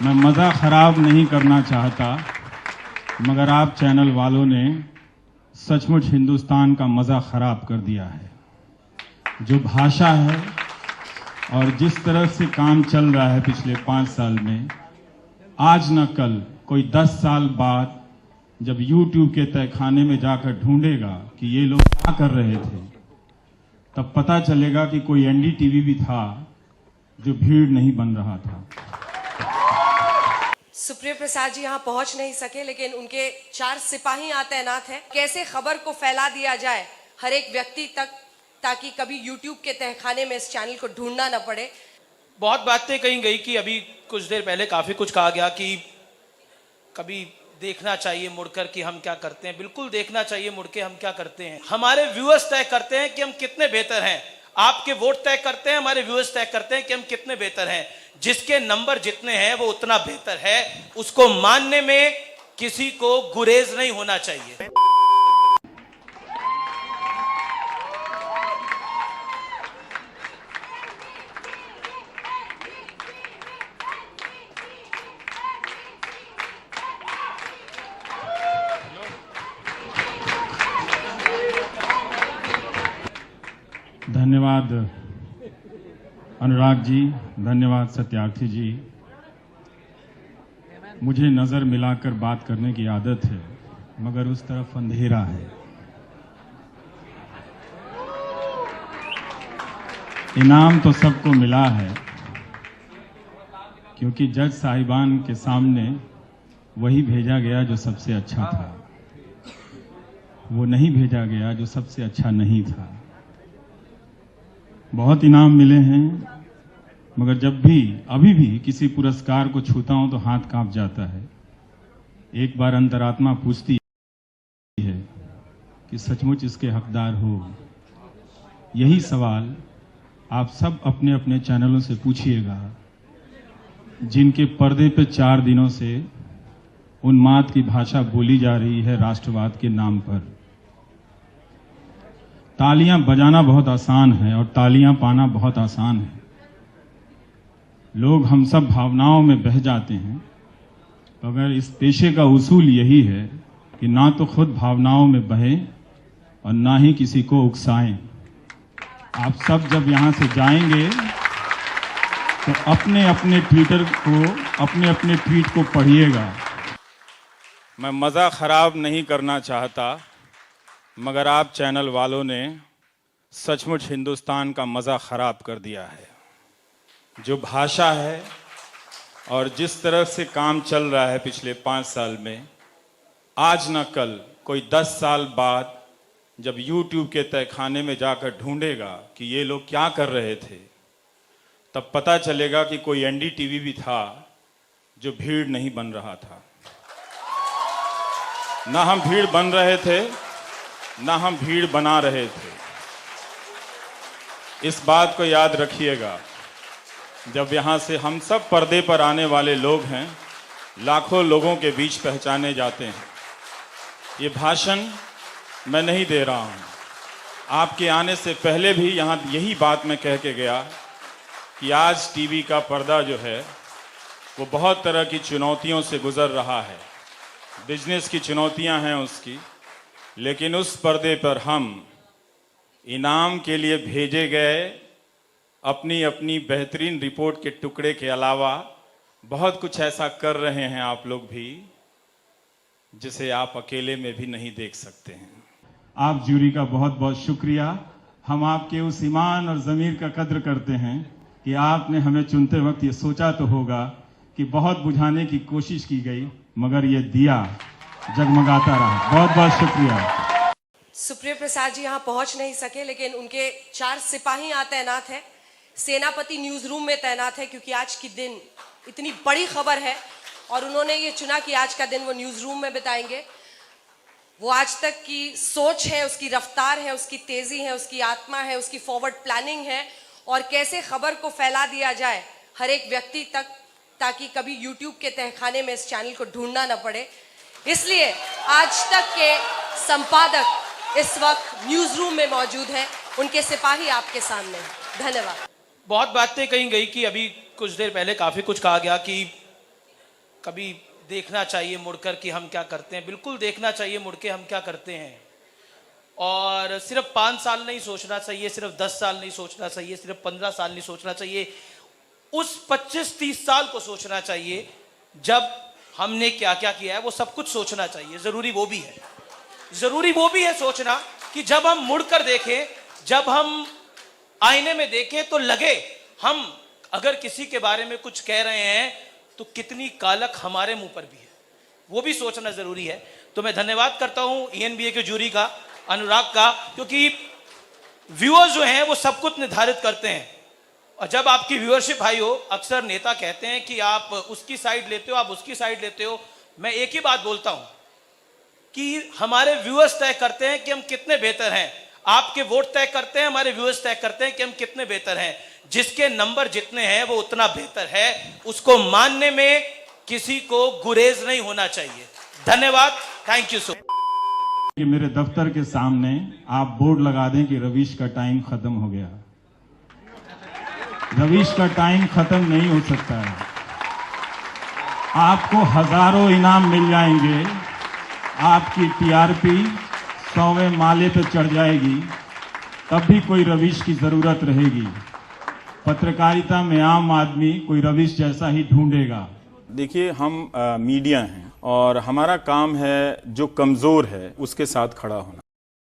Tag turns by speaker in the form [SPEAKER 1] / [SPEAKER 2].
[SPEAKER 1] मैं मज़ा ख़राब नहीं करना चाहता, मगर आप चैनल वालों ने सचमुच हिंदुस्तान का मज़ा ख़राब कर दिया है। जो भाषा है और जिस तरह से काम चल रहा है पिछले 5 साल में, आज न कल कोई 10 साल बाद जब YouTube के तहखाने में जाकर ढूंढेगा कि ये लोग क्या कर रहे थे, तब पता चलेगा कि कोई NDTV भी था जो भीड़ नहीं बन रहा था।
[SPEAKER 2] सुप्रिया प्रसाद जी यहाँ पहुंच नहीं सके, लेकिन उनके 4 सिपाही यहाँ तैनात हैं। कैसे खबर को फैला दिया जाए हर एक व्यक्ति तक, ताकि कभी YouTube के तहखाने में इस चैनल को ढूंढना न पड़े।
[SPEAKER 3] बहुत बातें कही गई कि अभी कुछ देर पहले काफी कुछ कहा गया कि कभी देखना चाहिए मुड़कर कि हम क्या करते हैं। बिल्कुल देखना चाहिए मुड़ के हम क्या करते हैं। हमारे व्यूअर्स तय करते हैं कि हम कितने बेहतर हैं। आपके वोट तय करते हैं, हमारे व्यूअर्स तय करते हैं कि हम कितने बेहतर हैं। जिसके नंबर जितने हैं वो उतना बेहतर है, उसको मानने में किसी को गुरेज नहीं होना चाहिए।
[SPEAKER 1] धन्यवाद अनुराग जी, धन्यवाद सत्यार्थी जी। मुझे नज़र मिलाकर बात करने की आदत है, मगर उस तरफ अंधेरा है। इनाम तो सबको मिला है, क्योंकि जज साहिबान के सामने वही भेजा गया जो सबसे अच्छा था, वो नहीं भेजा गया जो सबसे अच्छा नहीं था। बहुत इनाम मिले हैं, मगर जब भी अभी भी किसी पुरस्कार को छूता हूं तो हाथ कांप जाता है। एक बार अंतरात्मा पूछती है कि सचमुच इसके हकदार हो। यही सवाल आप सब अपने अपने चैनलों से पूछिएगा, जिनके पर्दे पे 4 दिनों से उन्माद की भाषा बोली जा रही है राष्ट्रवाद के नाम पर। तालियां बजाना बहुत आसान है और तालियां पाना बहुत आसान है। लोग हम सब भावनाओं में बह जाते हैं, मगर इस पेशे का उसूल यही है कि ना तो खुद भावनाओं में बहें और ना ही किसी को उकसाएं। आप सब जब यहां से जाएंगे तो अपने अपने ट्वीट को पढ़िएगा। मैं मज़ा ख़राब नहीं करना चाहता, मगर आप चैनल वालों ने सचमुच हिंदुस्तान का मज़ा ख़राब कर दिया है। जो भाषा है और जिस तरह से काम चल रहा है पिछले 5 साल में, आज न कल कोई 10 साल बाद जब YouTube के तहखाने में जाकर ढूंढेगा कि ये लोग क्या कर रहे थे, तब पता चलेगा कि कोई NDTV भी था जो भीड़ नहीं बन रहा था। ना हम भीड़ बन रहे थे, ना हम भीड़ बना रहे थे। इस बात को याद रखिएगा, जब यहाँ से हम सब पर्दे पर आने वाले लोग हैं, लाखों लोगों के बीच पहचाने जाते हैं। ये भाषण मैं नहीं दे रहा हूँ। आपके आने से पहले भी यहाँ यही बात मैं कह के गया कि आज टीवी का पर्दा जो है वो बहुत तरह की चुनौतियों से गुजर रहा है। बिजनेस की चुनौतियाँ हैं उसकी, लेकिन उस पर्दे पर हम इनाम के लिए भेजे गए अपनी अपनी बेहतरीन रिपोर्ट के टुकड़े के अलावा बहुत कुछ ऐसा कर रहे हैं आप लोग भी, जिसे आप अकेले में भी नहीं देख सकते हैं। आप जूरी का बहुत बहुत शुक्रिया। हम आपके उस ईमान और ज़मीर का कद्र करते हैं कि आपने हमें चुनते वक्त ये सोचा तो होगा कि बहुत बुझाने की कोशिश की गई, मगर ये दिया जगमगाता रहा। बहुत बहुत शुक्रिया।
[SPEAKER 2] सुप्रिया प्रसाद जी यहाँ पहुंच नहीं सके, लेकिन उनके 4 सिपाही यहाँ तैनात हैं। सेनापति न्यूज रूम में तैनात है, क्योंकि आज की दिन इतनी बड़ी खबर है और उन्होंने ये चुना कि आज का दिन वो न्यूज रूम में बिताएंगे। वो आज तक की सोच है, उसकी रफ्तार है, उसकी तेजी है, उसकी आत्मा है, उसकी फॉरवर्ड प्लानिंग है, और कैसे खबर को फैला दिया जाए हर एक व्यक्ति तक, ताकि कभी YouTube के तहखाने में इस चैनल को ढूंढना न पड़े। इसलिए आज तक के संपादक इस वक्त न्यूज रूम में मौजूद हैं, उनके सिपाही आपके सामने हैं। धन्यवाद।
[SPEAKER 3] बहुत बातें कही गई कि अभी कुछ देर पहले काफी कुछ कहा गया कि कभी देखना चाहिए मुड़कर कि हम क्या करते हैं, बिल्कुल देखना चाहिए मुड़ के हम क्या करते हैं। और सिर्फ 5 साल नहीं सोचना चाहिए, सिर्फ 10 साल नहीं सोचना चाहिए, सिर्फ 15 साल नहीं सोचना चाहिए, उस 25-30 साल को सोचना चाहिए जब हमने क्या क्या किया है, वो सब कुछ सोचना चाहिए। जरूरी वो भी है, जरूरी वो भी है सोचना कि जब हम मुड़कर देखें, जब हम आईने में देखें तो लगे हम अगर किसी के बारे में कुछ कह रहे हैं तो कितनी कालक हमारे मुंह पर भी है, वो भी सोचना जरूरी है। तो मैं धन्यवाद करता हूं ENBA के जूरी का, अनुराग का, क्योंकि व्यूअर्स जो हैं वो सब कुछ निर्धारित करते हैं। और जब आपकी व्यूअरशिप हाई हो, अक्सर नेता कहते हैं कि आप उसकी साइड लेते हो, आप उसकी साइड लेते हो। मैं एक ही बात बोलता हूं कि हमारे व्यूअर्स तय करते हैं कि हम कितने बेहतर हैं, आपके वोट तय करते हैं, हमारे व्यूअर्स तय करते हैं कि हम कितने बेहतर हैं। जिसके नंबर जितने हैं वो उतना बेहतर है, उसको मानने में किसी को गुरेज नहीं होना चाहिए। धन्यवाद, थैंक यू सो मच।
[SPEAKER 1] कि मेरे दफ्तर के सामने आप बोर्ड लगा दें कि रवीश का टाइम खत्म हो गया। रवीश का टाइम खत्म नहीं हो सकता है। आपको हजारों इनाम मिल जाएंगे, आपकी TRP 100वें माले पे चढ़ जाएगी, तब भी कोई रवीश की जरूरत रहेगी। पत्रकारिता में आम आदमी कोई रवीश जैसा ही ढूंढेगा। देखिए, हम मीडिया हैं और हमारा काम है जो कमजोर है उसके साथ खड़ा होना।